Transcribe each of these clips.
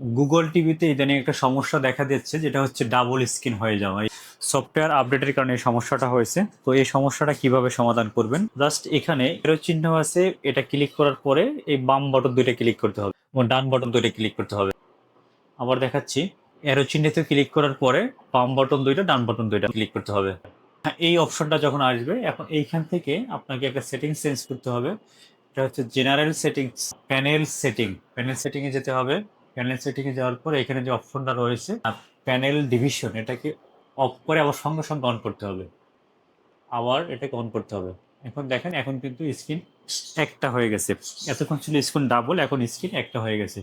Google টিভিতে ইদানিং একটা সমস্যা দেখা দিচ্ছে, যেটা হচ্ছে ডাবল স্ক্রিন হয়ে যাওয়া। সফটওয়্যার আপডেটের কারণে এই সমস্যাটা হয়েছে। তো এই সমস্যাটা কিভাবে সমাধান করবেন, জাস্ট এখানে এরো চিহ্ন আছে, এটা ক্লিক করার পরে এই বাম বাটন দুইটা ক্লিক করতে হবে এবং ডান বাটন দুইটা ক্লিক করতে হবে। আবার দেখাচ্ছি, এরো চিহ্নিতে ক্লিক করার পরে বাম বাটন দুইটা ডান বাটন দুইটা ক্লিক করতে হবে। হ্যাঁ, এই অপশনটা যখন আসবে, এখন এইখান থেকে আপনাকে একটা সেটিংস চেঞ্জ করতে হবে। এটা হচ্ছে জেনারেল সেটিংস, প্যানেল সেটিং এ যেতে হবে। প্যানেল সেটিং এ যাওয়ার পর এখানে যে অপশনটা রয়েছে প্যানেল ডিভিশন, এটাকে অফ করে আবার সঙ্গে সঙ্গে অন করতে হবে। আবার এটাকে অন করতে হবে। এখন দেখেন, এখন কিন্তু স্ক্রিন একটা হয়ে গেছে। এতক্ষণ ছিল স্ক্রিন ডাবল, এখন স্ক্রিন একটা হয়ে গেছে।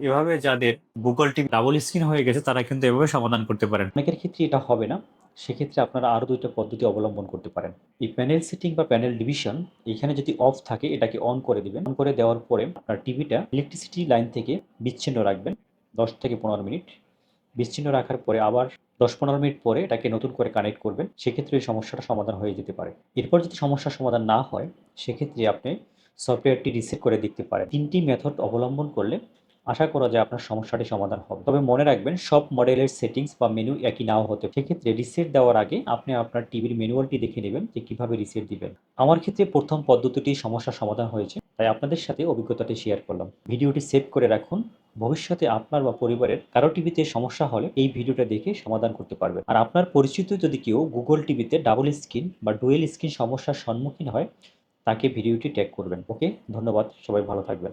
এভাবে যাদের গুগল টিভি ডাবল স্ক্রিন হয়ে গেছে তারা কিন্তু এভাবে সমাধান করতে পারেন। অনেকের ক্ষেত্রে এটা হবে না, সেক্ষেত্রে আপনারা আরও দুইটা পদ্ধতি অবলম্বন করতে পারেন। এই প্যানেল সেটিং বা প্যানেল ডিভিশন এখানে যদি অফ থাকে এটাকে অন করে দিবেন। অন করে দেওয়ার পরে আপনার টিভিটা ইলেকট্রিসিটি লাইন থেকে বিচ্ছিন্ন রাখবেন 10 থেকে 15 মিনিট। বিচ্ছিন্ন রাখার পরে আবার 10-15 মিনিট পরে এটাকে নতুন করে কানেক্ট করবেন। সেক্ষেত্রে এই সমস্যাটা সমাধান হয়ে যেতে পারে। এরপর যদি সমস্যার সমাধান না হয়, সেক্ষেত্রে আপনি সফটওয়্যারটি রিসেট করে দেখতে পারেন। 3টি মেথড অবলম্বন করলে আশা করা যায় আপনার সমস্যাটি সমাধান হবে। তবে মনে রাখবেন, সব মডেলের সেটিংস বা মেনু একই নাও হতে পারে। সেক্ষেত্রে রিসেট দেওয়ার আগে আপনি আপনার টিভির ম্যানুয়ালটি দেখে নেবেন যে কিভাবে রিসেট দিবেন। আমার ক্ষেত্রে প্রথম পদ্ধতিটি সমস্যার সমাধান হয়েছে, তাই আপনাদের সাথে অভিজ্ঞতাটি শেয়ার করলাম। ভিডিওটি সেভ করে রাখুন। ভবিষ্যতে আপনার বা পরিবারের কারো টিভিতে সমস্যা হলে এই ভিডিওটা দেখে সমাধান করতে পারবেন। আর আপনার পরিচিত যদি কেউ গুগল টিভিতে ডাবল স্ক্রিন বা ডুয়েল স্ক্রিন সমস্যার সম্মুখীন হয়, তাকে ভিডিওটি ট্যাগ করবেন। ওকে, ধন্যবাদ। সবাই ভালো থাকবেন।